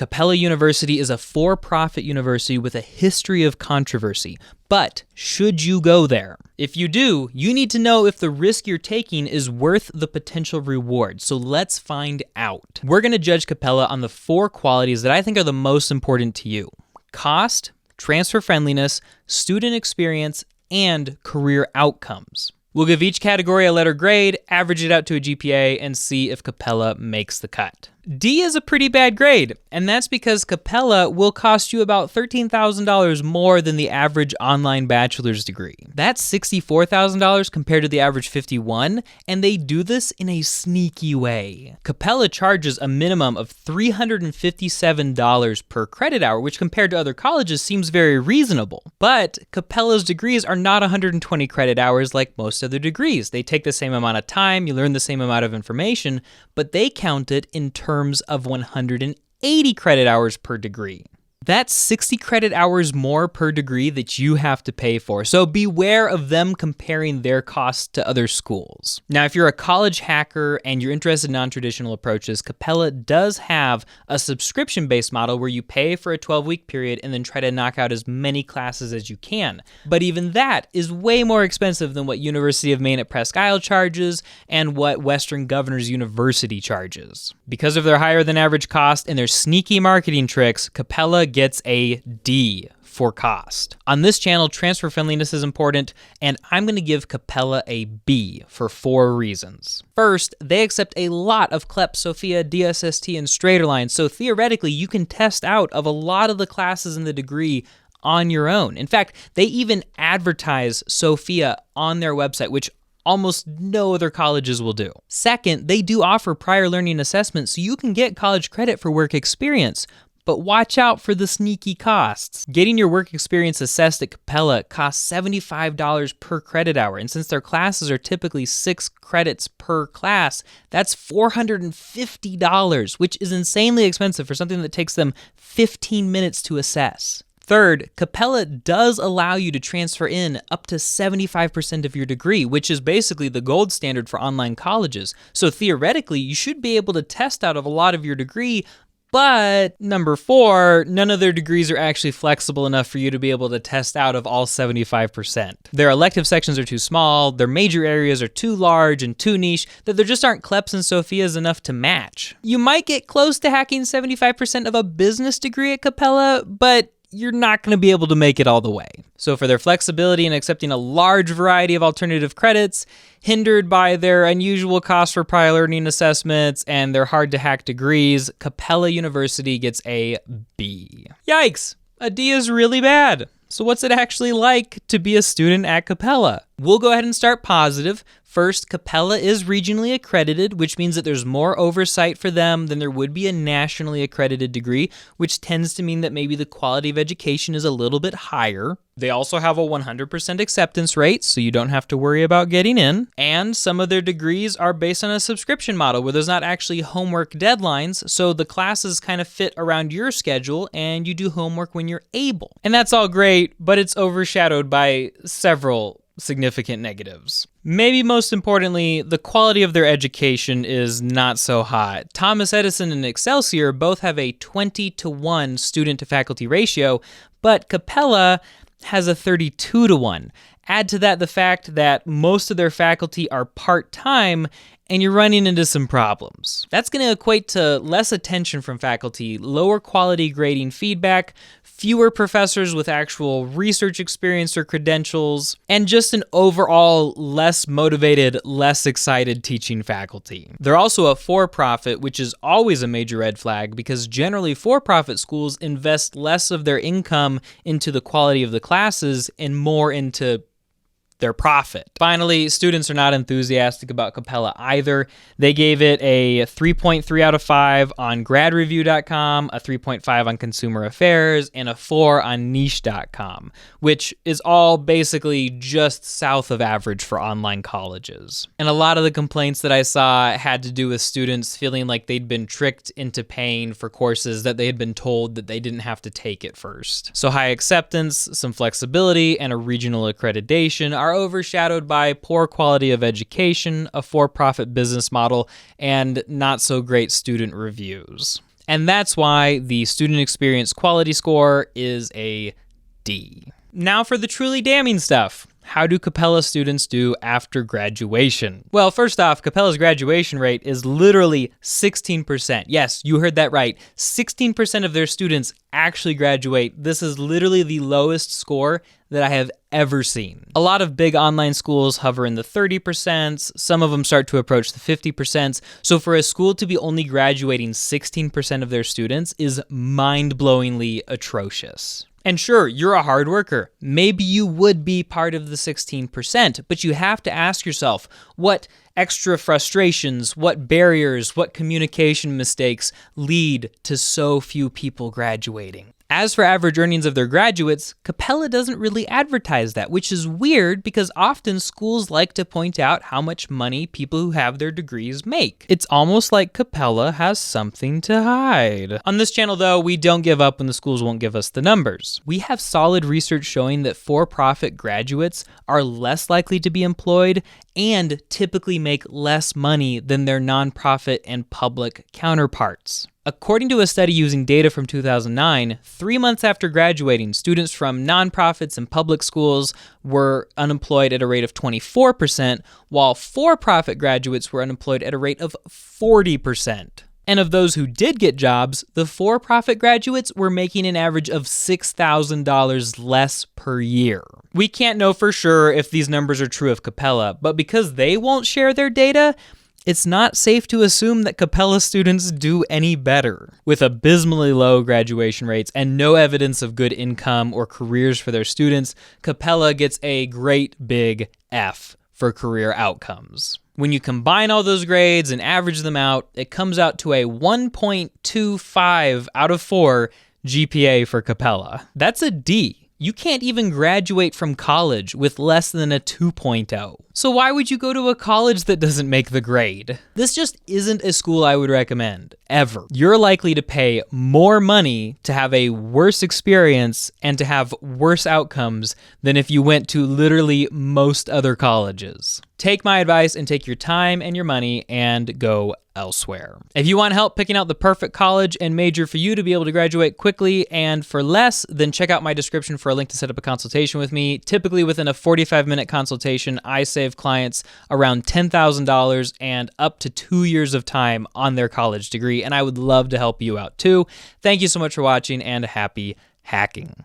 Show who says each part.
Speaker 1: Capella University is a for-profit university with a history of controversy. But should you go there? If you do, you need to know if the risk you're taking is worth the potential reward. So let's find out. We're going to judge Capella on the 4 qualities that I think are the most important to you: cost, transfer friendliness, student experience, and career outcomes. We'll give each category a letter grade, average it out to a GPA, and see if Capella makes the cut. D is a pretty bad grade, and that's because Capella will cost you about $13,000 more than the average online bachelor's degree. That's $64,000 compared to the average $51,000, and they do this in a sneaky way. Capella charges a minimum of $357 per credit hour, which compared to other colleges seems very reasonable. But Capella's degrees are not 120 credit hours like most other degrees. They take the same amount of time, you learn the same amount of information, but they count it in terms of 180 credit hours per degree. That's 60 credit hours more per degree that you have to pay for. So beware of them comparing their costs to other schools. Now, if you're a college hacker and you're interested in non-traditional approaches, Capella does have a subscription-based model where you pay for a 12-week period and then try to knock out as many classes as you can. But even that is way more expensive than what University of Maine at Presque Isle charges and what Western Governors University charges. Because of their higher than average cost and their sneaky marketing tricks, Capella gets a D for cost. On this channel, transfer friendliness is important, and I'm going to give Capella a B for 4 reasons. First, they accept a lot of CLEP, Sophia, DSST, and Straighterline, so theoretically you can test out of a lot of the classes in the degree on your own. In fact, they even advertise Sophia on their website, which almost no other colleges will do. Second, they do offer prior learning assessments, so you can get college credit for work experience. But watch out for the sneaky costs. Getting your work experience assessed at Capella costs $75 per credit hour, and since their classes are typically 6 credits per class, that's $450, which is insanely expensive for something that takes them 15 minutes to assess. Third, Capella does allow you to transfer in up to 75% of your degree, which is basically the gold standard for online colleges. So theoretically, you should be able to test out of a lot of your degree. But number 4, none of their degrees are actually flexible enough for you to be able to test out of all 75%. Their elective sections are too small, their major areas are too large and too niche that there just aren't CLEPs and Sophias enough to match. You might get close to hacking 75% of a business degree at Capella, but you're not going to be able to make it all the way. So for their flexibility in accepting a large variety of alternative credits, hindered by their unusual cost for prior learning assessments and their hard-to-hack degrees, Capella University gets a B. Yikes! A D is really bad. So what's it actually like to be a student at Capella? We'll go ahead and start positive. First, Capella is regionally accredited, which means that there's more oversight for them than there would be a nationally accredited degree, which tends to mean that maybe the quality of education is a little bit higher. They also have a 100% acceptance rate, so you don't have to worry about getting in. And some of their degrees are based on a subscription model where there's not actually homework deadlines, so the classes kind of fit around your schedule and you do homework when you're able. And that's all great, but it's overshadowed by several significant negatives. Maybe most importantly, the quality of their education is not so hot. Thomas Edison and Excelsior both have a 20-to-1 student-to-faculty ratio, but Capella has a 32-to-1. Add to that the fact that most of their faculty are part-time, and you're running into some problems. That's going to equate to less attention from faculty, lower quality grading feedback, fewer professors with actual research experience or credentials, and just an overall less motivated, less excited teaching faculty. They're also a for-profit, which is always a major red flag because generally for-profit schools invest less of their income into the quality of the classes and more into their profit. Finally, students are not enthusiastic about Capella either. They gave it a 3.3 out of 5 on gradreview.com, a 3.5 on Consumer Affairs, and a 4 on niche.com, which is all basically just south of average for online colleges. And a lot of the complaints that I saw had to do with students feeling like they'd been tricked into paying for courses that they had been told that they didn't have to take at first. So high acceptance, some flexibility, and a regional accreditation are overshadowed by poor quality of education, a for-profit business model, and not so great student reviews. And that's why the student experience quality score is a D. Now for the truly damning stuff. How do Capella students do after graduation? Well, first off, Capella's graduation rate is literally 16%. Yes, you heard that right. 16% of their students actually graduate. This is literally the lowest score that I have ever seen. A lot of big online schools hover in the 30%. Some of them start to approach the 50%. So for a school to be only graduating 16% of their students is mind-blowingly atrocious. And sure, you're a hard worker. Maybe you would be part of the 16%, but you have to ask yourself, what extra frustrations, what barriers, what communication mistakes lead to so few people graduating? As for average earnings of their graduates, Capella doesn't really advertise that, which is weird because often schools like to point out how much money people who have their degrees make. It's almost like Capella has something to hide. On this channel, though, we don't give up when the schools won't give us the numbers. We have solid research showing that for-profit graduates are less likely to be employed and typically make less money than their nonprofit and public counterparts. According to a study using data from 2009, 3 months after graduating, students from nonprofits and public schools were unemployed at a rate of 24%, while for-profit graduates were unemployed at a rate of 40%. And of those who did get jobs, the for-profit graduates were making an average of $6,000 less per year. We can't know for sure if these numbers are true of Capella, but because they won't share their data, it's not safe to assume that Capella students do any better. With abysmally low graduation rates and no evidence of good income or careers for their students, Capella gets a great big F for career outcomes. When you combine all those grades and average them out, it comes out to a 1.25 out of 4 GPA for Capella. That's a D. You can't even graduate from college with less than a 2.0. So why would you go to a college that doesn't make the grade? This just isn't a school I would recommend, ever. You're likely to pay more money to have a worse experience and to have worse outcomes than if you went to literally most other colleges. Take my advice and take your time and your money and go elsewhere. If you want help picking out the perfect college and major for you to be able to graduate quickly and for less, then check out my description for a link to set up a consultation with me. Typically within a 45-minute consultation, I save clients around $10,000 and up to 2 years of time on their college degree, and I would love to help you out too. Thank you so much for watching and happy hacking.